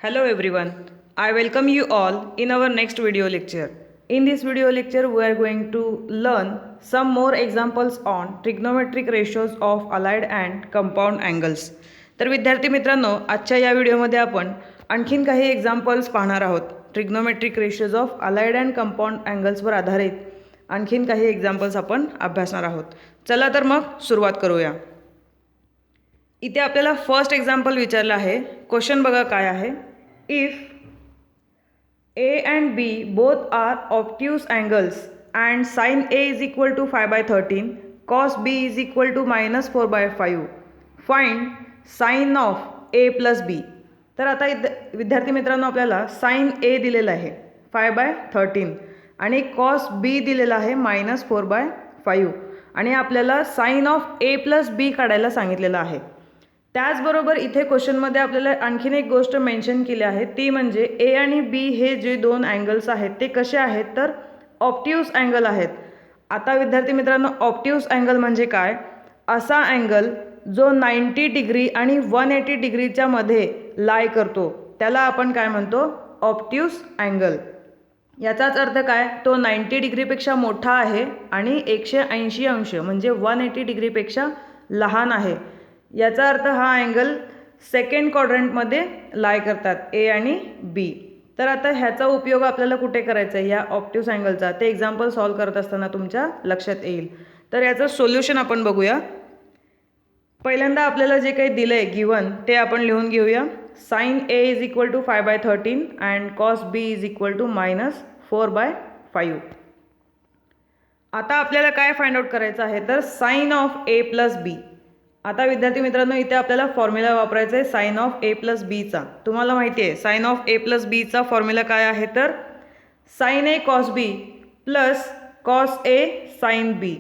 Hello everyone, I welcome you all in our next video lecture. In this video lecture, we are going to learn some more examples on trigonometric ratios of allied and compound angles. तर विद्यार्थी मित्रांनो, आजच्या या व्हिडिओमध्ये आपण आणखीन काही examples पाहणार आहोत. Trigonometric ratios of allied and compound अँगल्सवर आधारित आणखीन काही एक्झाम्पल्स आपण अभ्यासणार आहोत. चला तर मग सुरुवात करूया. इथे आपल्याला फर्स्ट एक्झाम्पल विचारलं आहे. क्वेश्चन बघा काय आहे. If A and B both are obtuse angles and sin A is equal to 5/13, cos B is equal to -4/5, find sin of A plus B. तर आता विद्यार्थी मित्रांनो आपल्याला sin A दिलेला आहे 5/13 आणि cos B दिलेला आहे -4/5 आणि आपल्याला sin of A plus B काढायला सांगितलेलं आहे. त्याचबरोबर इथे क्वेश्चनमध्ये आपल्याला आणखीन एक गोष्ट मेन्शन केली आहे, ती म्हणजे ए आणि बी हे जे दोन अँगल्स आहेत ते कसे आहेत तर ऑप्ट्यूस अँगल आहेत. आता विद्यार्थी मित्रांनो, ऑप्ट्यूस अँगल म्हणजे काय? असा अँगल जो 90 डिग्री आणि 180 डिग्रीच्या मध्ये लाय करतो त्याला आपण काय म्हणतो? Obtuse angle. याचाच अर्थ काय? तो 90 डिग्रीपेक्षा मोठा आहे आणि 180 अंश म्हणजे 180 डिग्रीपेक्षा लहान आहे. याचा अर्थ हा अँगल सेकंड क्वाड्रंटमध्ये लाय करतात ए आणि बी. तर आता ह्याचा उपयोग आपल्याला कुठे करायचा आहे या ऑप्ट्यूस अँगलचा, ते एक्झाम्पल सॉल्व करत असताना तुमच्या लक्षात येईल. तर याचं सोल्युशन आपण बघूया. पहिल्यांदा आपल्याला जे काही दिलं आहे गिवन ते आपण लिहून घेऊया. Sine A is equal to 5/13 and cos B is equal to -4/5. आता आपल्याला काय फाइंड आउट करायचं आहे तर sine of A plus B. आता विद्यार्थी मित्रांनो इथे आपल्याला फॉर्म्युला वापरायचा आहे साइन ऑफ ए प्लस बीचा. तुम्हाला माहिती आहे साइन ऑफ ए प्लस बीचा फॉर्म्युला काय आहे तर sign A cos B plus cos A sine B.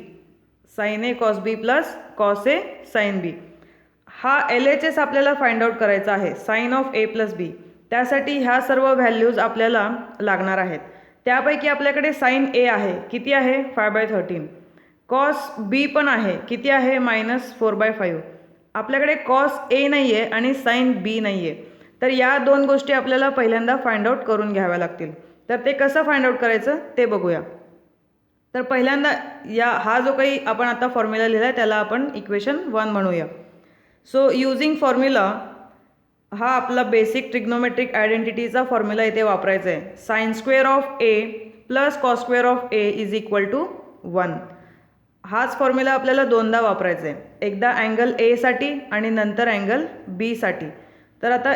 Sign A cos B plus cos A sine B. हा LHS आपल्याला फाइंड आउट करायचा आहे साइन ऑफ ए प्लस बी. त्यासाठी ह्या सर्व व्हॅल्यूज आपल्याला लागणार आहेत. त्यापैकी आपल्याकडे साइन ए आहे, किती आहे? 5/13. कॉस बी पण आहे, किती आहे? -4/5. आपल्याकडे कॉस ए नाही आहे आणि साइन बी नाही आहे. तर या दोन गोष्टी आपल्याला पहिल्यांदा फाइंड आउट करून घ्याव्या लागतील. तर ते कसं फाइंड आउट करायचं ते बघूया. तर पहिल्यांदा हा जो काही आपण आता फॉर्म्युला लिहिला आहे त्याला आपण इक्वेशन 1 म्हणूया. सो युजिंग फॉर्म्युला हा आपला बेसिक ट्रिग्नोमेट्रिक आयडेंटिटीचा फॉर्म्युला इथे वापरायचा आहे. Sine square of A plus cos square of A is equal to 1. हाच फॉर्म्युला आपल्याला दोनदा वापरायचा आहे, एकदा अँगल एसाठी आणि नंतर अँगल बीसाठी. तर आता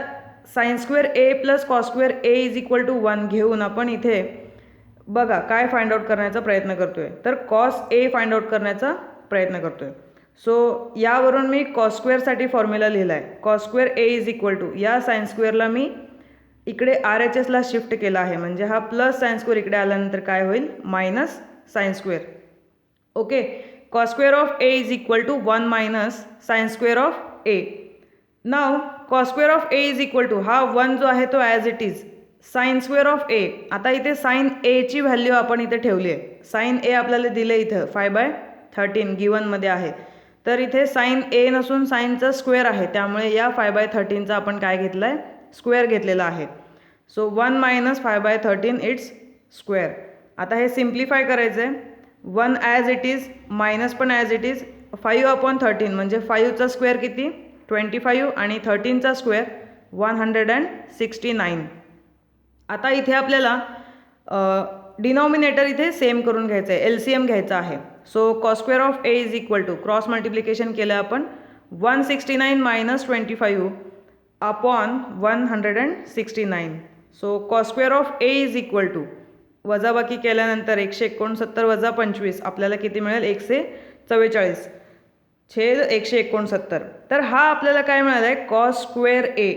sine square A plus cos square A is equal to 1 घेऊन आपण इथे बघा काय फाइंड आउट करण्याचा प्रयत्न करतोय तर कॉस ए फाइंड आउट करण्याचा प्रयत्न करतोय. सो यावरून मी कॉस स्क्वेअरसाठी फॉर्म्युला लिहिला आहे. Cos square A is equal to या साइन स्क्वेअरला मी इकडे RHSला शिफ्ट केला आहे, म्हणजे हा प्लस साइन स्क्वेअर इकडे आल्यानंतर काय होईल? Minus sine square. Okay, cos square of A is equal to 1 minus sine square of A. Now cos square of A is equal to हा 1 जो आहे तो as it is sine square of A. आता इथे sign एची value आपण इथे ठेवली आहे. साइन ए आपल्याला दिले इथं 5/13 गिवनमध्ये आहे. तर इथे साइन ए नसून साइनचा स्क्वेअर आहे, त्यामुळे या 5/13चा आपण काय घेतला आहे? स्क्वेअर घेतलेला आहे. So 1 minus 5/13 it's square. आता हे सिम्प्लिफाय करायचं आहे. 1 ॲज इट इज मायनस पण ॲज इट इज 5/13 म्हणजे 5चा स्क्वेअर किती? 25 आणि 13चा स्क्वेअर 169. आता इथे आपल्याला डिनॉमिनेटर इथे सेम करून घ्यायचं आहे, LCM घ्यायचा आहे. So cos square of A is equal to cross multiplication केलं आपण 169 minus 25 upon 169. So cos square of A is equal to वजाबाकी केल्यानंतर 169 वजा 25 आपल्याला किती मिळेल? 144 छेद 169. तर हा आपल्याला काय मिळाला आहे? कॉस स्क्वेअर ए.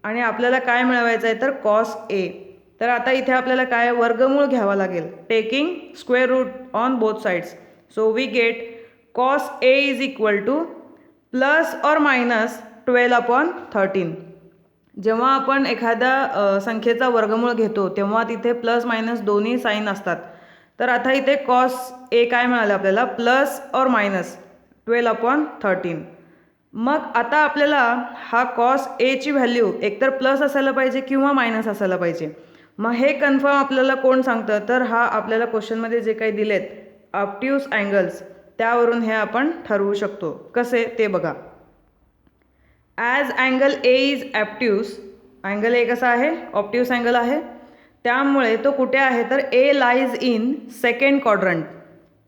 आणि आपल्याला काय मिळवायचं आहे तर कॉस ए. तर आता इथे आपल्याला काय वर्गमूळ घ्यावा लागेल, taking square root on both sides. So we get cos A is equal to plus और मायनस 12/13. जेव्हा आपण एखाद्या संख्येचा वर्गमूळ घेतो तेव्हा तिथे प्लस मायनस दोन्ही साईन असतात. तर आता इथे कॉस ए काय मिळालं आपल्याला? प्लस और मायनस 12/13. मग आता आपल्याला हा कॉस एची व्हॅल्यू एकतर प्लस असायला पाहिजे किंवा मायनस असायला पाहिजे. मग हे कन्फर्म आपल्याला कोण सांगतं, तर हा आपल्याला क्वेश्चनमध्ये जे काही दिलेत ऑब्ट्यूज अँगल्स त्यावरून हे आपण ठरवू शकतो. कसे ते बघा. As angle A is obtuse, angle A कसा आहे, ऑब्ट्यूज अँगल आहे, त्यामुळे तो कुठे आहे तर ए लाईज इन सेकंड क्वाड्रंट,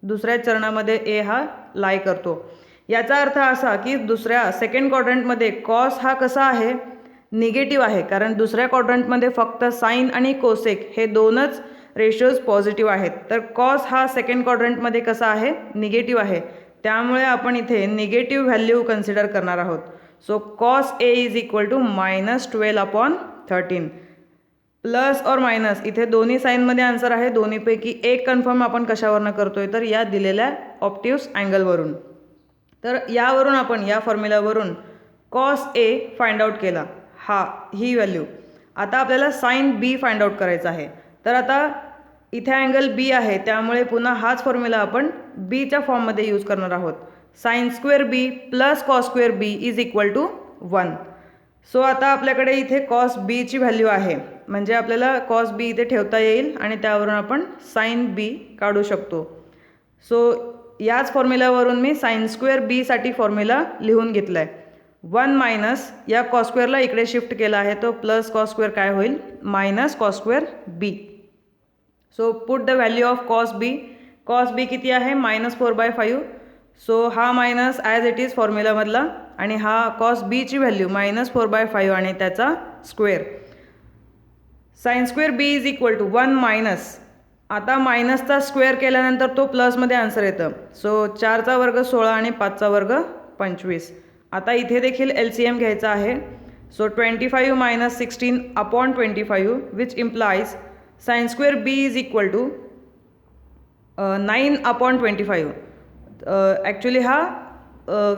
दुसऱ्या चरणामध्ये ए हा लाय करतो. याचा अर्थ असा की दुसऱ्या सेकंड क्वाड्रंटमध्ये कॉस हा कसा आहे, निगेटिव्ह आहे, कारण दुसऱ्या क्वाड्रंटमध्ये फक्त साईन आणि कोसेक हे दोनच रेशोज पॉझिटिव्ह आहेत. तर कॉस हा सेकंड क्वाड्रंटमध्ये कसा आहे, निगेटिव्ह आहे, त्यामुळे आपण इथे निगेटिव्ह व्हॅल्यू कन्सिडर करणार आहोत. So cos A is equal to -12/13. Plus और मायनस इथे दोन्ही साईनमध्ये आन्सर आहे. दोन्हीपैकी एक कन्फर्म आपण कशावरनं करतोय तर या दिलेल्या ऑब्ट्यूज अँगलवरून. तर यावरून आपण या फॉर्म्युलावरून कॉस ए फाइंड आउट केला, ही व्हॅल्यू. आता आपल्याला साइन बी फाइंड आउट करायचं आहे. तर आता इथे अँगल बी आहे, त्यामुळे पुन्हा हाच फॉर्म्युला आपण बीच्या फॉर्ममध्ये यूज करणार आहोत. Sine square B plus cos square B is equal to 1. So आता आपल्याकडे इथे कॉस बीची व्हॅल्यू आहे, म्हणजे आपल्याला कॉस बी इथे ठेवता येईल आणि त्यावरून आपण साइन बी काढू शकतो. सो याच फॉर्म्युलावरून मी साइन स्क्वेअर बीसाठी फॉर्म्युला लिहून घेतला आहे. 1 मायनस या कॉस स्क्वेअरला इकडे शिफ्ट केला आहे, तो प्लस कॉस स्क्वेअर काय होईल, minus cos square B. So put the value of cos B. Cos B किती आहे, -4/5. सो हा मायनस ॲज इट इज फॉर्म्युलामधला, आणि हा कॉस बीची व्हॅल्यू -4/5 आणि त्याचा square. Sine square B is equal to 1 minus, आता मायनसचा स्क्वेअर केल्यानंतर तो प्लसमध्ये आन्सर येतं. सो 4चा वर्ग 16 आणि 5चा वर्ग 25. आता इथे देखील LCM घ्यायचा आहे. So 25 - 16/25 which implies sine square B is equal to 9/25. Actually हा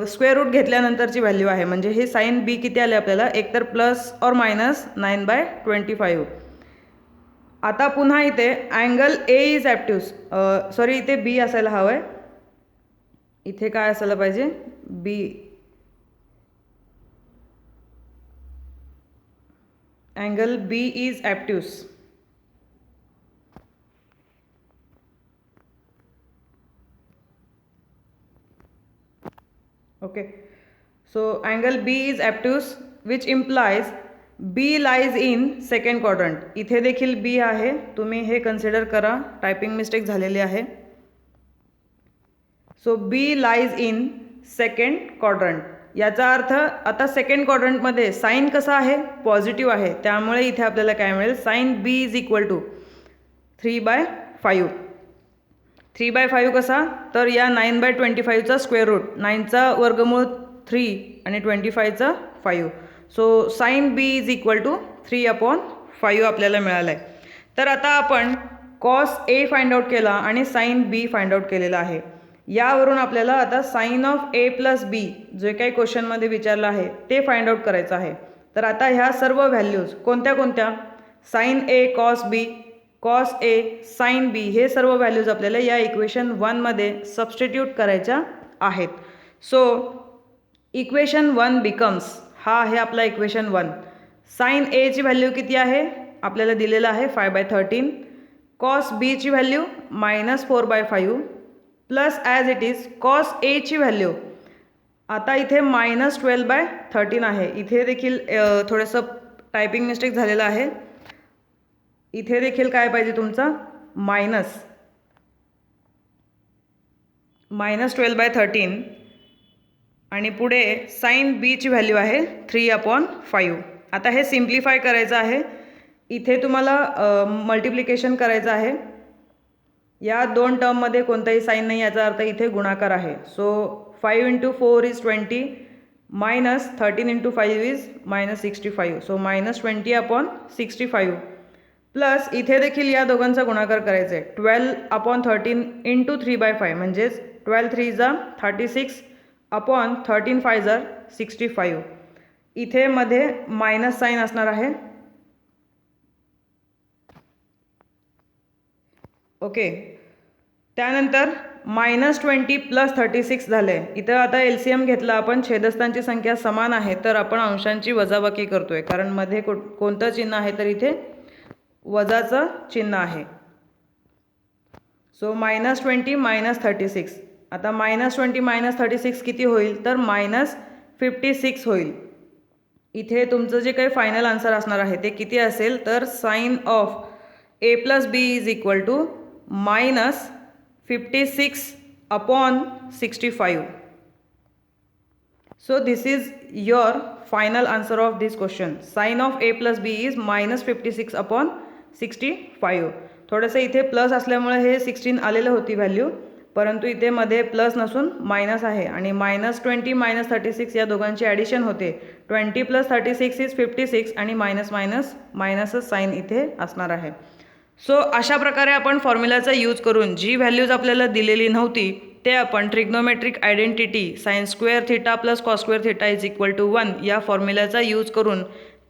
स्क्वेअर रूट घेतल्यानंतरची व्हॅल्यू आहे, म्हणजे हे साइन बी किती आले आपल्याला, एकतर प्लस और मायनस 9/25. आता पुन्हा इथे angle A is obtuse, sorry इथे बी असायला हवं आहे, इथे काय असायला पाहिजे, B. Angle B is obtuse. Okay. So angle B is obtuse which implies B lies in second quadrant. इथे देखील बी आहे, तुम्ही हे कन्सिडर करा, टायपिंग मिस्टेक झालेली आहे. So B lies in second quadrant. याचा अर्थ आता सेकंड क्वाड्रंटमध्ये साईन कसा आहे, पॉझिटिव्ह आहे, त्यामुळे इथे आपल्याला काय मिळेल, sine B is equal to 3/5. 3/5 कसा, तर या 9/25चा स्क्वेअर रूट, 9चा वर्गमूळ 3 आणि 25चा 5. So sine B is equal to 3/5 आपल्याला मिळालं आहे. तर आता आपण कॉस ए फाइंड आउट केला आणि साइन बी फाइंड आउट केलेला आहे. यावरून आपल्याला आता sine of A plus B जे काही क्वेश्चनमध्ये विचारलं आहे ते फाइंड आउट करायचं आहे. तर आता ह्या सर्व व्हॅल्यूज कोणत्या कोणत्या, sign A cos B, cos A sine B, हे सर्व व्हॅल्यूज आपल्याला या इक्वेशन 1मध्ये सबस्टिट्यूट करायच्या आहेत. सो इक्वेशन 1 बिकम्स, हा आहे आपला इक्वेशन 1. साइन एची व्हॅल्यू किती आहे, आपल्याला दिलेलं आहे 5/13. कॉस बीची value -4/5 plus as it is cos एची व्हॅल्यू, आता इथे -12/13 आहे. इथे देखील थोडंसं टायपिंग मिस्टेक झालेलं आहे. इथे देखील काय पाहिजे तुमचा, -12/13 आणि पुढे साइन बीची व्हॅल्यू आहे 3/5. आता हे सिम्प्लिफाय करायचं आहे. इथे तुम्हाला मल्टिप्लिकेशन करायचं आहे. या दोन टर्ममध्ये कोणताही साईन नाही, याचा अर्थ इथे गुणाकार आहे. So 5 × 4 is 20 -13 × 5 is -65. So -20/65 plus इथे देखील या दोघांचा गुणाकार करायचा आहे. 12/13 × 3/5 म्हणजेच 12 3 जा 36/13 5 जा 65. इथे मध्ये मायनस साईन असणार आहे. ओके. त्यानंतर -20 + 36 झालं आहे. इथं आता LCM घेतला आपण, छेदस्थांची संख्या समान आहे तर आपण अंशांची वजाबाकी करतोय, कारण मध्ये कोणतं चिन्ह आहे तर इथे वजाचं चिन्ह आहे. सो -20 - 36. आता -20 - 36 किती होईल तर -56 होईल. इथे तुमचं जे काही फायनल आन्सर असणार आहे ते किती असेल तर sin of a + b = -56/65. So this is your final answer of this question. Sin of a + b is -56/65. थोडंसं इथे प्लस असल्यामुळे हे 16 आलेलं होती व्हॅल्यू, परंतु इथे मध्ये प्लस नसून मायनस आहे आणि -20 - 36 या दोघांची ॲडिशन होते. 20 + 36 इज 56 आणि मायनसच साईन इथे असणार आहे. सो अशा प्रकारे आपण फॉर्म्युलाचा यूज करून जी व्हॅल्यूज आपल्याला दिलेली नव्हती ते आपण ट्रिग्नोमेट्रिक आयडेंटिटी sin² θ + cos² θ = 1 या फॉर्म्युलाचा यूज करून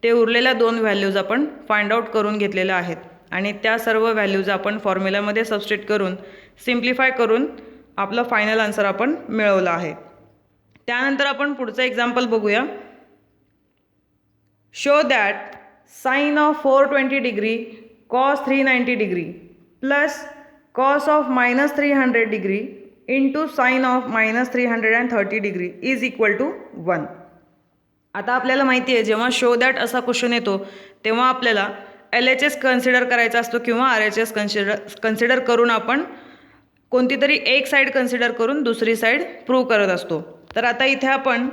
ते उरलेल्या 2 व्हॅल्यूज आपण फाइंड आउट करून घेतलेल्या आहेत आणि त्या सर्व व्हॅल्यूज आपण फॉर्म्युलामध्ये सबस्टिट्यूट करून सिम्प्लिफाय करून आपलं फायनल आन्सर आपण मिळवलं आहे. त्यानंतर आपण पुढचं एक्झाम्पल बघूया. Show that sin of 420 degree cos 390 degree plus cos of -300 degree into sin of -330 degree is equal to 1. आता आपल्याला माहिती आहे जेव्हा शो दॅट असा क्वेश्चन येतो तेव्हा आपल्याला LHS कन्सिडर करायचा असतो किंवा RHS कन्सिडर करून आपण कोणती तरी एक साईड कन्सिडर करून दुसरी साईड प्रूव्ह करत असतो. तर आता इथे आपण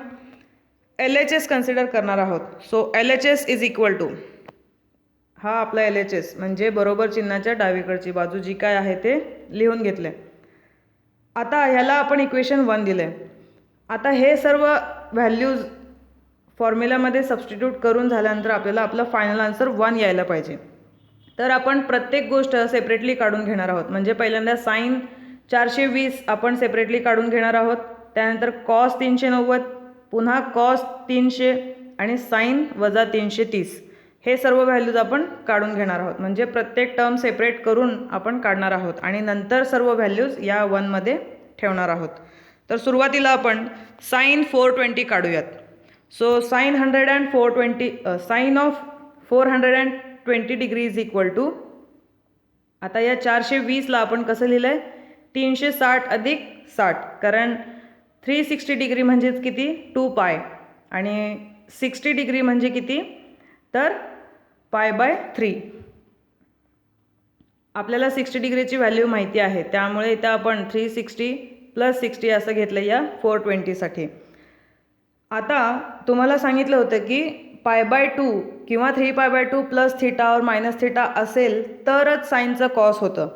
LHS कन्सिडर करणार आहोत. So LHS is equal to, हा आपला LHS म्हणजे बरोबर चिन्हाच्या डावीकडची बाजू जी काय आहे ते लिहून घेतलं. आता ह्याला आपण इक्वेशन 1 दिलं आहे. आता हे सर्व व्हॅल्यूज फॉर्म्युलामध्ये सबस्टिट्यूट करून झाल्यानंतर आपल्याला आपलं फायनल आन्सर 1 यायला पाहिजे. तर आपण प्रत्येक गोष्ट सेपरेटली काढून घेणार आहोत. म्हणजे पहिल्यांदा sin 420 आपण सेपरेटली काढून घेणार आहोत. त्यानंतर cos 390, पुन्हा cos 300 आणि sin -330 हे सर्व व्हॅल्यूज आपण काढून घेणार आहोत. म्हणजे प्रत्येक टर्म सेपरेट करून आपण काढणार आहोत आणि नंतर सर्व व्हॅल्यूज या 1 मध्ये ठेवणार आहोत. तर सुरुवातीला आपण sin 420 काढूयात. So sin of 420 degree is equal to, आता या 420ला आपण कसं लिहिलं आहे 360 अधिक 60, कारण 360 डिग्री म्हणजेच किती 2π आणि 60 डिग्री म्हणजे किती तर π/3. आपल्याला 60 डिग्रीची व्हॅल्यू माहिती आहे त्यामुळे इथं आपण 360 + 60 असं घेतलं या 420साठी. आता तुम्हाला सांगितलं होतं की π/2 किंवा 3π/2 + θ or -θ असेल तरच साईनचं कॉस होतं.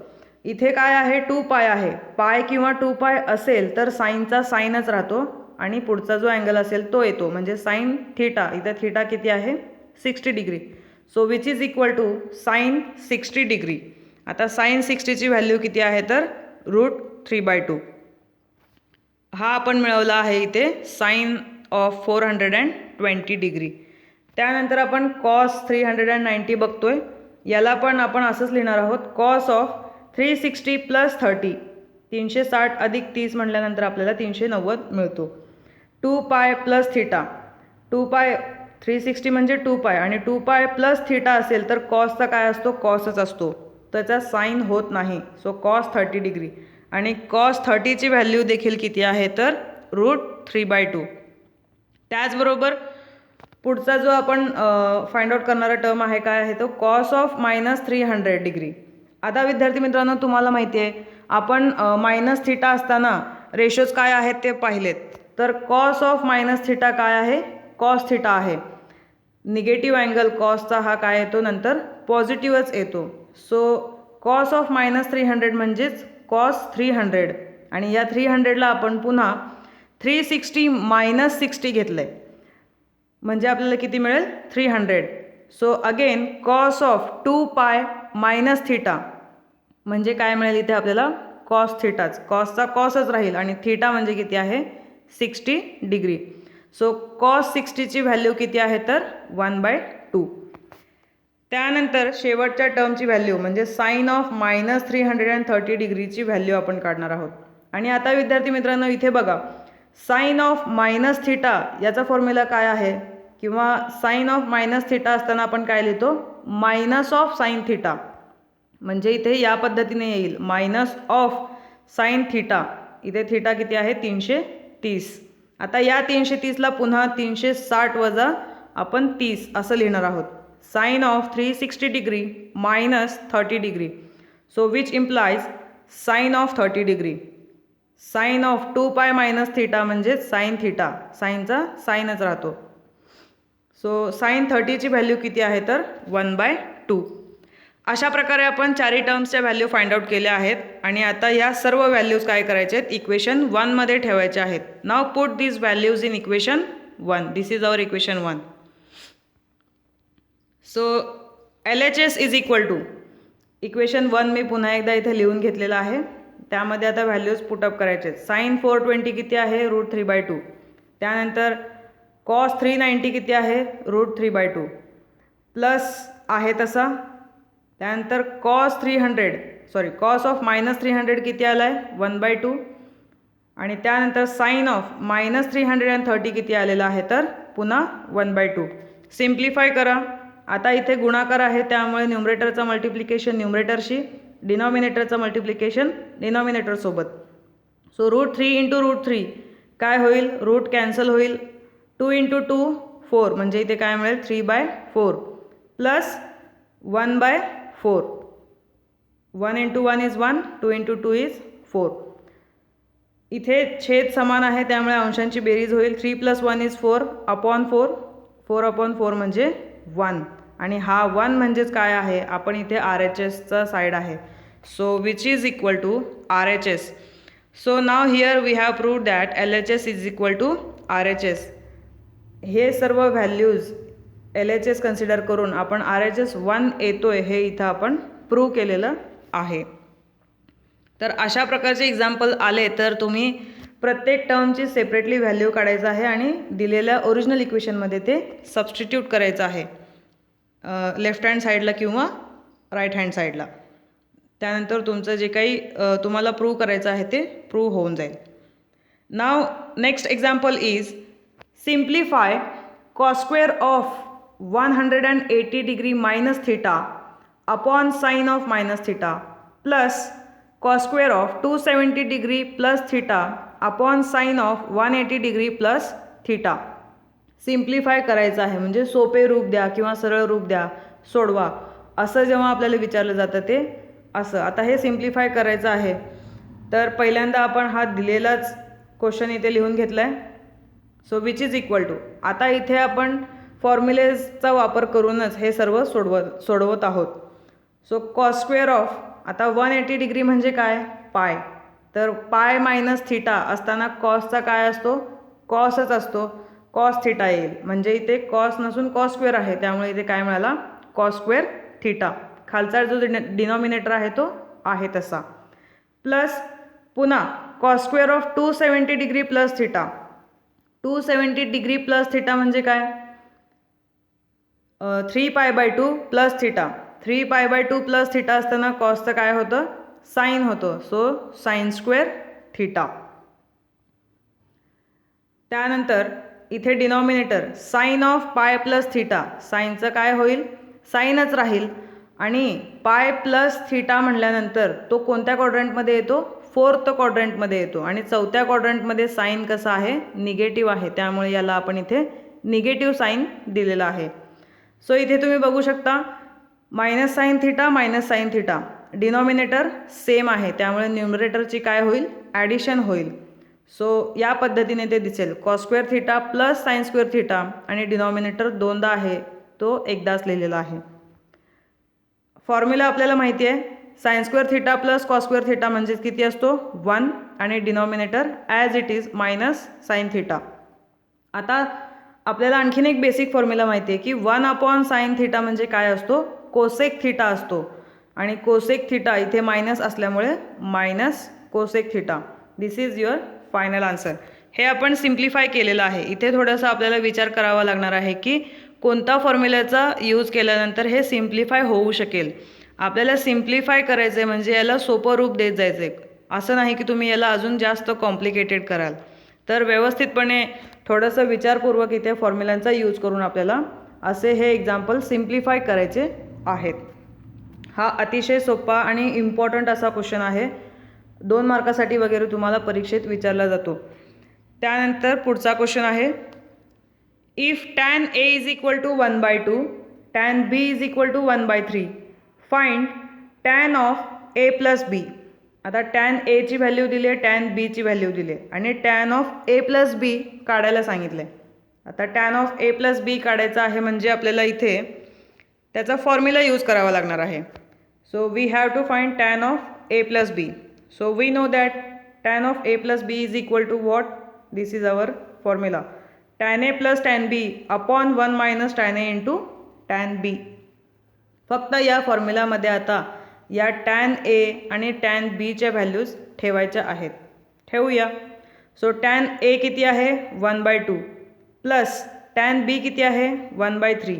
इथे काय आहे 2π आहे, पाय किंवा 2π असेल तर साईनचा साईनच राहतो आणि पुढचा जो अँगल असेल तो येतो, म्हणजे sin θ. इथं θ किती आहे 60 degree. So which is equal to sin 60 degree. आता sin 60ची व्हॅल्यू किती आहे तर √3/2. हा आपण मिळवला आहे इथे sin of 420 डिग्री. त्यानंतर आपण cos 390 बघतोय. याला पण आपण असंच लिहिणार आहोत cos of 360 + 30. 360 अधिक 30 म्हटल्यानंतर आपल्याला 390 मिळतो. 2π + θ, 2π 360 म्हणजे 2π आणि 2π + θ असेल तर कॉसचा काय असतो कॉसच असतो, त्याचा साईन होत नाही. सो cos 30 डिग्री आणि cos 30ची व्हॅल्यू देखील किती आहे तर √3/2. त्याचबरोबर पुढचा जो आपण फाइंड आउट करणारा टर्म आहे काय आहे तो cos of -300 डिग्री. आता विद्यार्थी मित्रांनो तुम्हाला माहिती आहे आपण -θ असताना रेशोज काय आहेत ते पाहिलेत. तर cos of -θ काय आहे cos θ आहे. निगेटिव्ह अँगल कॉसचा हा काय येतो नंतर पॉझिटिव्हच येतो. सो cos of -300 म्हणजेच cos 300 आणि या 300ला आपण पुन्हा 360 - 60 घेतलं आहे म्हणजे आपल्याला किती मिळेल 300. सो अगेन cos of 2π - θ म्हणजे काय मिळेल इथे आपल्याला cos θच, कॉसचा कॉसच राहील आणि θ म्हणजे किती आहे 60 डिग्री. सो cos 60ची व्हॅल्यू किती आहे तर 1/2. त्यानंतर शेवटच्या टर्मची व्हॅल्यू म्हणजे sin of -330 डिग्रीची व्हॅल्यू आपण काढणार आहोत. आणि आता विद्यार्थी मित्रांनो इथे बघा, साइन ऑफ मायनस थिटा याचा फॉर्म्युला काय आहे, किंवा साइन ऑफ मायनस थिटा असताना आपण काय लिहितो, मायनस ऑफ साइन थिटा. म्हणजे इथे या पद्धतीने येईल, मायनस ऑफ साइन थिटा. इथे थिटा किती आहे, 330. आता या 330ला पुन्हा 360 वजा आपण 30 असं लिहिणार आहोत. Sine of 360 degree minus 30 degree. So which implies sine of 30 degree. Sine of 2 pi minus theta म्हणजे साइन थिटा, साइनचा साइनच राहतो. सो साइन 30ची व्हॅल्यू किती आहे तर 1/2. अशा प्रकारे आपण चारही टर्म्सच्या व्हॅल्यू फाइंड आउट केल्या आहेत. आणि आता या सर्व व्हॅल्यूज काय करायचे आहेत, इक्वेशन 1 मध्ये ठेवायचे आहेत. Now put this values in equation 1. This is our equation 1. So LHS is equal to, equation 1 मी पुन्हा एकदा इथे लिहून घेतलेलं आहे. त्यामध्ये आता व्हॅल्यूज पुटअप करायचे आहेत. साइन 420 किती आहे, √3/2. त्यानंतर कॉस 390 किती आहे, √3/2 प्लस आहे तसा. त्यानंतर कॉस ऑफ मायनस 300 किती आला आहे, 1/2. आणि त्यानंतर साइन ऑफ मायनस 330 किती आलेला आहे तर पुन्हा 1/2. सिम्प्लिफाय करा. आता इथे गुणाकार आहे त्यामुळे न्यूमरेटरचं मल्टिप्लिकेशन न्यूमरेटरशी, डिनॉमिनेटरचं मल्टिप्लिकेशन डिनॉमिनेटरसोबत. सो √3 × √3 काय होईल, रूट कॅन्सल होईल. 2 × 2 4 म्हणजे इथे काय मिळेल, 3/4 प्लस 1/4. 1 × 1 is 1, 2 × 2 is 4. इथे छेद समान आहे त्यामुळे अंशांची बेरीज होईल. 3 + 1 इज 4 अपॉन 4. 4/4 म्हणजे 1. आणि हा 1 म्हणजेच काय आहे, आपण इथे RHSचा साईड आहे. So which is equal to RHS. So now here we have proved that LHS is equal to RHS. हे सर्व व्हॅल्यूज LHS कन्सिडर करून आपण RHS 1 येतोय हे इथं आपण प्रूव्ह केलेलं आहे. तर अशा प्रकारचे एक्झाम्पल आले तर तुम्ही प्रत्येक टर्मची सेपरेटली व्हॅल्यू काढायचं आहे आणि दिलेल्या ओरिजिनल इक्वेशनमध्ये ते सबस्टिट्यूट करायचं आहे, लेफ्ट हँड साईडला किंवा राईट हँड साईडला. त्यानंतर तुमचं जे काही तुम्हाला प्रूव्ह करायचं आहे ते प्रूव्ह होऊन जाईल. Now next example is simplify cos square of 180 degree minus theta upon sine of minus theta plus cos square of 270 degree plus theta upon sine of 180 degree plus theta. Simplify करायचं आहे म्हणजे सोपे रूप द्या किंवा सरळ रूप द्या, सोडवा, असं जेव्हा आपल्याला विचारलं जातं ते असं. आता हे सिम्प्लिफाय करायचं आहे तर पहिल्यांदा आपण हा दिलेलाच क्वेश्चन इथे लिहून घेतला आहे. So which is equal to, आता इथे आपण फॉर्म्युलेजचा वापर करूनच हे सर्व सोडवत आहोत. सो कॉस स्क्वेअर ऑफ, आता 180 डिग्री म्हणजे काय, पाय. तर पाय मायनस थिटा असताना कॉसचा काय असतो, कॉसच असतो. कॉस थिटा येईल म्हणजे इथे कॉस नसून कॉस स्क्वेअर आहे त्यामुळे इथे काय मिळाला, कॉस स्क्वेअर थिटा. खालचा जो डिनॉमिनेटर आहे तो आहे तसा. प्लस पुन्हा cos square of 270 degree plus theta. 270 degree plus theta म्हणजे काय, 3π/2 प्लस थिटा. 3π/2 प्लस थिटा असताना कॉसचं काय होतं, साइन होतं. So sine square theta. त्यानंतर इथे डिनॉमिनेटर साइन ऑफ पाय प्लस थिटा, साइनचं काय होईल, साइनच राहील. आणि पाय प्लस थिटा म्हटल्यानंतर तो कोणत्या क्वाड्रंटमध्ये येतो, 4th क्वाड्रंटमध्ये येतो. आणि 4थ्या क्वाड्रंटमध्ये साइन कसं आहे, निगेटिव्ह आहे, त्यामुळे याला आपण इथे निगेटिव्ह साइन दिलेला आहे. सो इथे तुम्ही बघू शकता minus sine theta minus sine theta, denominator same आहे त्यामुळे न्यूमरेटरची काय होईल, ॲडिशन होईल. सो या पद्धतीने ते दिसेल, cos square theta plus sine square theta आणि डिनॉमिनेटर दोनदा आहे तो एकदाच लिहिलेला आहे. फॉर्म्युला आपल्याला माहिती आहे, sine square theta plus cos square theta म्हणजे किती असतो, 1 आणि denominator as it is minus sine theta. आता आपल्याला आणखीन एक बेसिक फॉर्म्युला माहिती आहे की 1/साइन थिटा म्हणजे काय असतो, कोसेक थिटा असतो. आणि कोसेक थिटा इथे मायनस असल्यामुळे minus cosec theta. This is your final answer. हे आपण सिम्प्लिफाय केलेलं आहे. इथे थोडंसं आपल्याला विचार करावा लागणार आहे की कोणता फॉर्म्युल्याचा यूज केल्यानंतर हे सिम्प्लिफाय होऊ शकेल. आपल्याला सिम्प्लिफाय करायचं आहे म्हणजे याला सोपं रूप देत जायचं आहे. असं नाही की तुम्ही याला अजून जास्त कॉम्प्लिकेटेड कराल. तर व्यवस्थितपणे थोडंसं विचारपूर्वक इथे फॉर्म्युलांचा यूज करून आपल्याला असे हे एक्झाम्पल सिम्प्लिफाय करायचे आहेत. हा अतिशय सोपा आणि इम्पॉर्टंट असा क्वेश्चन आहे. 2 मार्कासाठी वगैरे तुम्हाला परीक्षेत विचारला जातो. त्यानंतर पुढचा क्वेश्चन आहे, if tan A is equal to 1/2, tan B is equal to 1/3, find tan of A plus B. आता tan A ची व्हॅल्यू दिली आहे, tan B ची व्हॅल्यू दिली आहे आणि tan ऑफ A प्लस बी काढायला सांगितलं आहे. आता tan ऑफ A प्लस बी काढायचा आहे म्हणजे आपल्याला इथे त्याचा फॉर्म्युला यूज करावा लागणार आहे. So we have to find tan of A plus B. So we know that tan of A plus B is equal to what? This is our formula. Tan A plus tan B upon 1 minus tan A into tan B. फक्त या फॉर्म्युलामध्ये आता या tan A आणि tan B च्या values ठेवायच्या आहेत. ठेवूया. So tan A किती आहे 1/2 प्लस tan B किती आहे 1/3.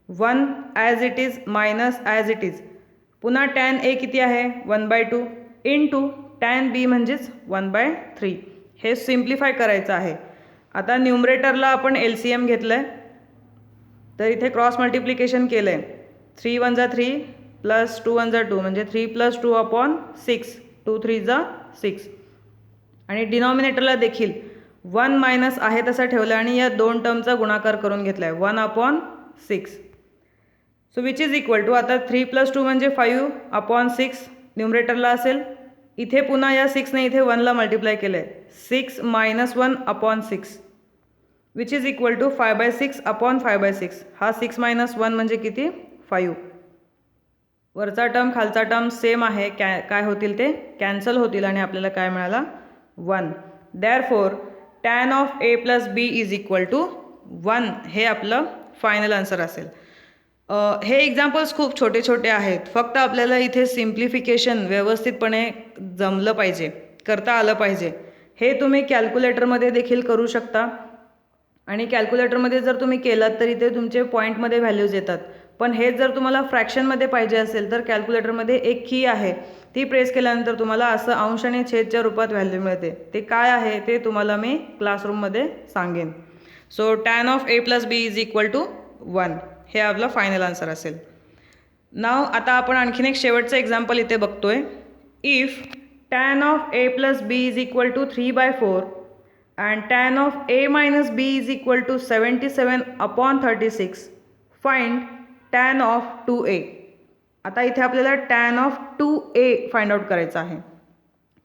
1 as it is minus as it is. पुन्हा tan A किती आहे 1/2 इंटू tan B म्हणजेच 1/3. हे सिम्प्लिफाय करायचं आहे. आता न्यूमरेटरला आपण LCM घेतलं आहे, तर इथे क्रॉस मल्टिप्लिकेशन केलं आहे. 3 1 जा 3 प्लस 2 1 जा 2 म्हणजे 3 प्लस 2 अपॉन 6. 2 3 जा 6. आणि डिनॉमिनेटरला देखील 1 मायनस आहे तसा ठेवला आणि या 2 टर्मचा गुणाकार करून घेतला आहे 1 upon 6. So which is equal to, आता 3 प्लस 2 म्हणजे 5 अपॉन 6 न्यूमरेटरला असेल. इथे पुन्हा या 6ने इथे 1ला मल्टिप्लाय केलं आहे 6 minus 1 upon 6 which is equal to 5/6 upon 5/6. हा 6 मायनस 1 म्हणजे किती 5. वरचा टर्म खालचा टर्म सेम आहे, काय होतील ते कॅन्सल होतील आणि आपल्याला काय मिळाला 1. Therefore tan of A plus B is equal to 1 हे आपलं फायनल आन्सर असेल. हे एक्झाम्पल्स खूप छोटे छोटे आहेत. फक्त आपल्याला इथे सिम्प्लिफिकेशन व्यवस्थितपणे जमलं पाहिजे, करता आलं पाहिजे. हे तुम्ही कॅल्क्युलेटरमध्ये देखील करू शकता आणि कॅल्क्युलेटरमध्ये जर तुम्ही केलात तर इथे तुमचे पॉईंटमध्ये व्हॅल्यूज येतात. पण हे जर तुम्हाला फ्रॅक्शनमध्ये पाहिजे असेल तर कॅल्क्युलेटरमध्ये एक की आहे, ती प्रेस केल्यानंतर तुम्हाला असं अंश आणि छेदच्या रूपात व्हॅल्यू मिळते. ते काय आहे ते तुम्हाला मी क्लासरूममध्ये सांगेन. So tan of A plus B is equal to 1 हे आपलं फायनल आन्सर असेल. नाव आता आपण आणखीन एक शेवटचं एक्झाम्पल इथे बघतोय. If tan of A plus B is equal to 3/4 and tan of A minus B is equal to 77 upon 36, find tan of 2A. आता इथे आपल्याला tan of 2A find out करायचं आहे.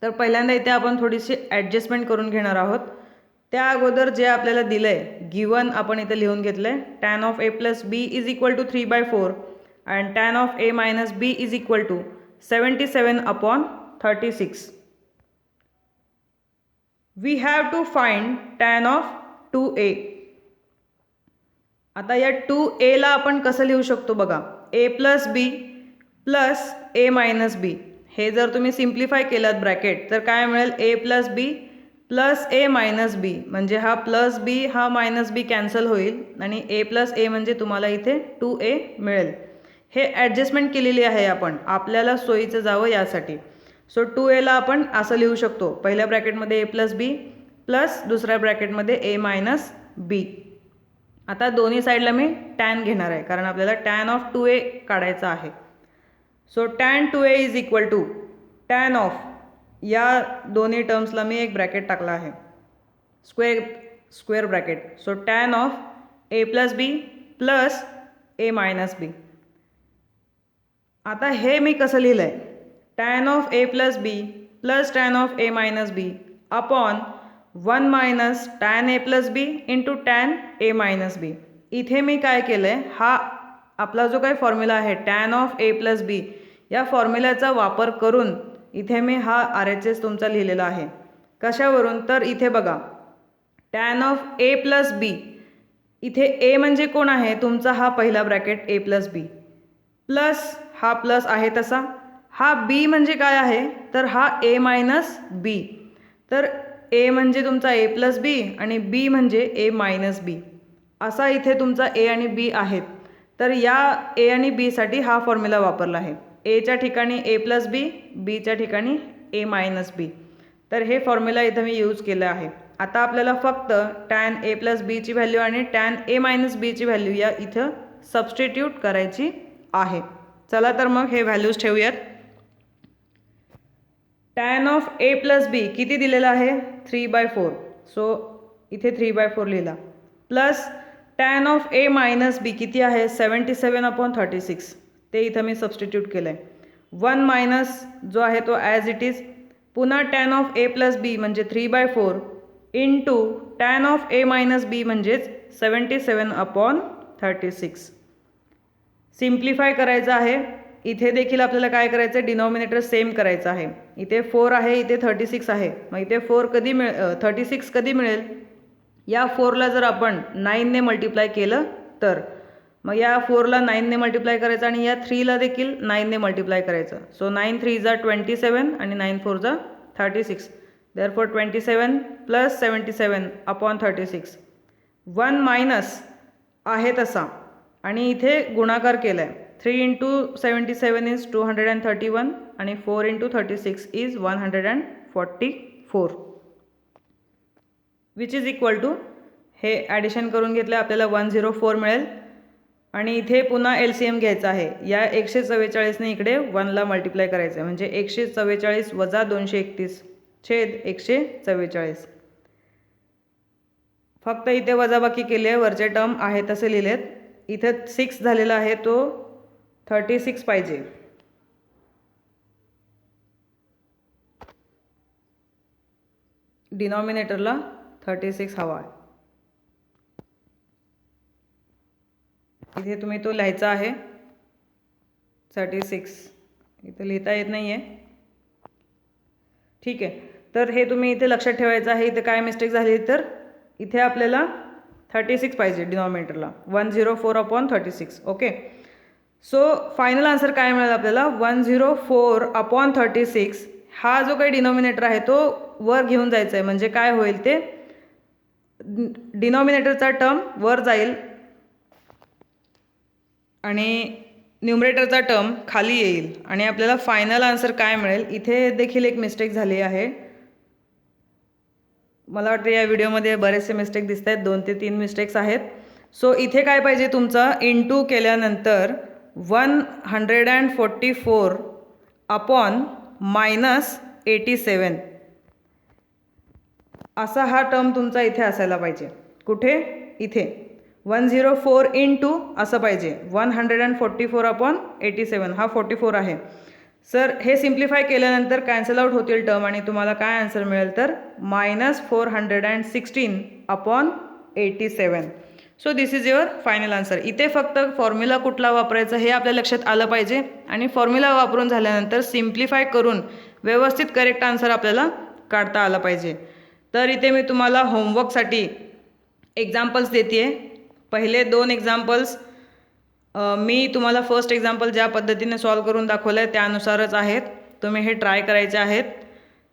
तर पहिल्यांदा इथे आपण थोडीशी ॲडजस्टमेंट करून घेणार आहोत. त्या अगोदर जे आपल्याला दिलं आहे गिवन आपण इथे लिहून घेतलं आहे. tan of A plus B is equal to 3/4 and tan of A minus B is equal to 77 upon 36. We have to find tan of 2A. आता या 2Aला आपण कसं लिहू शकतो बघा. A plus B plus A minus B. हे जर तुम्ही सिम्प्लिफाय केलात ब्रॅकेट तर काय मिळेल A plus B plus A minus B. म्हणजे हा प्लस बी हा मायनस बी कॅन्सल होईल आणि A प्लस A म्हणजे तुम्हाला इथे 2A मिळेल. हे ॲडजस्टमेंट केलेली आहे आपण आपल्याला सोयीचं जावं यासाठी. सो 2Aला आपण असं लिहू शकतो. पहिल्या ब्रॅकेटमध्ये A प्लस बी प्लस दुसऱ्या ब्रॅकेटमध्ये A मायनस बी. आता दोन्ही साईडला मी tan घेणार आहे कारण आपल्याला tan ऑफ 2A काढायचा आहे. So tan 2A is equal to tan of, या दोन्ही टर्म्सला मी एक ब्रॅकेट टाकला आहे square bracket. So tan of A plus B plus A minus B. आता हे मी कसं लिहिलं आहे tan of A plus B plus tan of A minus B upon 1 minus tan A plus B into tan A minus B. इथे मी काय केलं आहे, हा आपला जो काही फॉर्म्युला आहे tan ऑफ A प्लस बी या फॉर्म्युल्याचा वापर करून इथे मी हा RHS तुमचा लिहिलेला आहे. कशावरून तर इथे बघा tan of A plus B. इथे A म्हणजे कोण आहे तुमचा हा पहिला bracket A plus B plus हा प्लस आहे तसा. हा B म्हणजे काय आहे तर हा A मायनस बी. तर A म्हणजे तुमचा A प्लस बी आणि B म्हणजे A मायनस बी. असा इथे तुमचा A आणि B आहेत. तर या A आणि B साठी हा फॉर्म्युला वापरला आहे. Aच्या ठिकाणी A प्लस बी, Bच्या ठिकाणी ए मायनस बी. तर हे फॉर्म्युला इथं मी यूज केलं आहे. आता आपल्याला फक्त टॅन ए प्लस बीची व्हॅल्यू आणि टॅन ए मायनस बीची व्हॅल्यू या इथं सबस्टिट्यूट करायची आहे. चला तर मग हे व्हॅल्यूज ठेवूयात. Tan of A plus B किती दिलेलं आहे 3/4. सो इथे 3/4 लिहिला. Plus tan of A minus B किती आहे 77/36. ते इथं मी सबस्टिट्यूट केलं आहे. 1 मायनस जो आहे तो ॲज इट इज. पुन्हा tan of A plus B म्हणजे 3/4 into tan of A minus B म्हणजेच 77/36. सिम्प्लिफाय करायचं आहे. इथे देखील आपल्याला काय करायचं आहे डिनॉमिनेटर सेम करायचं आहे. इथे 4 आहे, इथे 36 आहे. मग इथे 36 कधी मिळेल या 4ला जर आपण 9ने मल्टिप्लाय केलं तर. मग या 4ला 9ने मल्टिप्लाय करायचं आणि या 3ला देखील 9ने मल्टिप्लाय करायचं. सो 9 3 जा 27 आणि 9 4 जा 36. Therefore 27 plus 77/36. 1 मायनस आहे तसा आणि इथे गुणाकार केला आहे. 3 इंटू 77 इज 231 आणि 4 into 36 is 144 which is equal to हे ॲडिशन करून घेतलं आपल्याला 104 मिळेल. आणि इथे पुन्हा LCM घ्यायचा आहे. या 144ने इकडे 1ला मल्टिप्लाय करायचं आहे म्हणजे 144 वजा 231 छेद 144. फक्त इथे वजाबाकी केली आहे. वरचे टर्म आहे तसे लिहिलेत. इथं 6 झालेला आहे तो 36 पाहिजे. डिनॉमिनेटरला 36 हवा आहे. इथे तुम्ही तो लिहायचा आहे 36. इथे लिहिता येत नाही आहे. ठीक आहे. तर हे तुम्ही इथे लक्षात ठेवायचं आहे. इथे काय मिस्टेक झाली तर इथे आपल्याला 36 पाहिजे डिनॉमिनेटरला 104/36. ओके. सो फायनल आन्सर काय मिळेल आपल्याला 104/36. हा जो काही डिनॉमिनेटर आहे तो वर घेऊन जायचा आहे म्हणजे काय होईल ते डिनॉमिनेटरचा टर्म वर जाईल आणि न्यूमरेटरचा टर्म खाली येईल आणि आपल्याला फायनल आन्सर काय मिळेल. इथे देखील एक मिस्टेक झाली आहे. मला वाटतं या व्हिडिओमध्ये बरेचसे मिस्टेक दिसत आहेत. 2 ते 3 मिस्टेक्स आहेत. सो इथे काय पाहिजे तुमचा इंटू केल्यानंतर 144/-87 असा हा टर्म तुमचा इथे असायला पाहिजे. कुठे इथे 104 इंटू असं पाहिजे 144/-87 हा 44 आहे. सर हे सिम्प्लिफाय केल्यानंतर कॅन्सल आउट होतील टर्म आणि तुम्हाला काय आन्सर मिळेल तर -416/87. So this is your final answer. इथे फक्त फॉर्म्युला कुठला वापरायचा हे आपल्या लक्षात आलं पाहिजे आणि फॉर्म्युला वापरून झाल्यानंतर सिम्प्लिफाय करून व्यवस्थित करेक्ट आन्सर आपल्याला काढता आला पाहिजे. तर इथे मी तुम्हाला होमवर्कसाठी एक्झाम्पल्स देते आहे. पहिले 2 एक्झाम्पल्स मी तुम्हाला फर्स्ट एक्झाम्पल ज्या पद्धतीने सॉल्व करून दाखवलं आहे त्यानुसारच आहेत. तुम्ही हे ट्राय करायचे आहेत.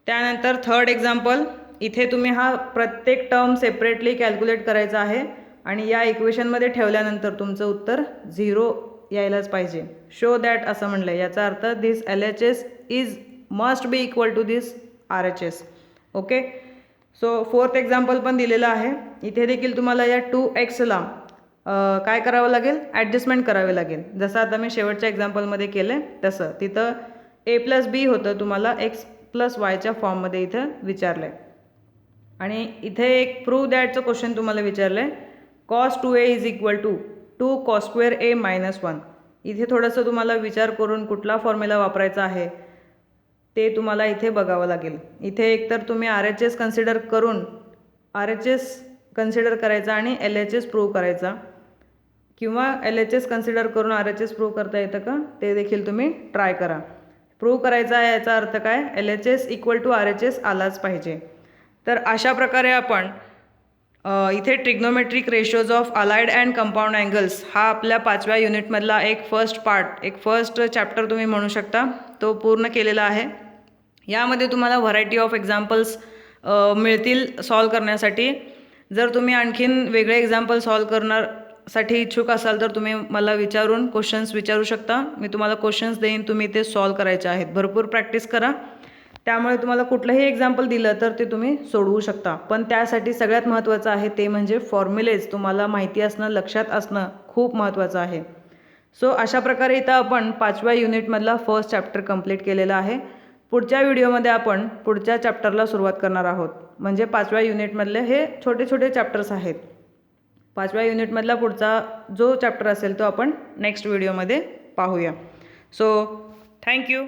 त्यानंतर थर्ड एक्झाम्पल इथे तुम्ही हा प्रत्येक टर्म सेपरेटली कॅल्क्युलेट करायचा आहे आणि या इक्वेशनमध्ये ठेवल्यानंतर तुमचं उत्तर 0 यायलाच पाहिजे. शो दॅट असं म्हणलं आहे. याचा अर्थ this LHS is must be equal to this RHS. Okay. So fourth example पण दिलेलं आहे. इथे देखील तुम्हाला या 2x काय करावं लागेल ॲडजस्टमेंट करावे लागेल. जसं आता मी शेवटच्या एक्झाम्पलमध्ये केलं तसं तिथं a+b होतं तुम्हाला x+y फॉर्ममध्ये इथं विचारलं आहे. आणि इथे एक प्रूव्ह दॅटचं क्वेश्चन तुम्हाला विचारलं आहे. cos 2a is equal to 2 cos square a -1. इथे थोडंसं तुम्हाला विचार करून कुठला फॉर्म्युला वापरायचा आहे ते तुम्हाला इथे बघावं लागेल. इथे एकतर तुम्ही RHS कन्सिडर करून RHS कन्सिडर करायचा आणि LHS प्रूव्ह करायचा किंवा LHS कन्सिडर करून RHS प्रूव्ह करता येतं का ते देखील तुम्ही ट्राय करा. प्रूव्ह करायचा आहे याचा अर्थ काय LHS इक्वल टू RHS आलाच पाहिजे. तर अशा प्रकारे आपण इथे trigonometric ratios of allied and compound angles हा आपल्या 5व्या युनिटमधला एक फर्स्ट चॅप्टर तुम्ही म्हणू शकता तो पूर्ण केलेला आहे. यामध्ये तुम्हाला व्हरायटी ऑफ एक्झाम्पल्स मिळतील सॉल्व करण्यासाठी. जर तुम्ही आणखीन वेगळे एक्झाम्पल सॉल्व करण्यासाठी इच्छुक असाल तर तुम्ही मला विचारून क्वेश्चन्स विचारू शकता. मी तुम्हाला क्वेश्चन्स देईन, तुम्ही ते सॉल्व करायचे आहेत. भरपूर प्रॅक्टिस करा. त्यामुळे तुम्हाला कुठलंही एक्झाम्पल दिलं तर ते तुम्ही सोडवू शकता. पण त्यासाठी सगळ्यात महत्त्वाचं आहे ते म्हणजे फॉर्म्युलेज तुम्हाला माहिती असणं, लक्षात असणं खूप महत्त्वाचं आहे. सो अशा प्रकारे इथं आपण 5व्या युनिटमधला फर्स्ट चॅप्टर कंप्लीट केलेला आहे. पुढच्या व्हिडिओमध्ये आपण पुढच्या चॅप्टरला सुरुवात करणार आहोत. म्हणजे 5व्या युनिटमधले हे छोटे छोटे चॅप्टर्स आहेत. 5व्या युनिटमधला पुढचा जो चॅप्टर असेल तो आपण नेक्स्ट व्हिडिओमध्ये पाहूया. So thank you.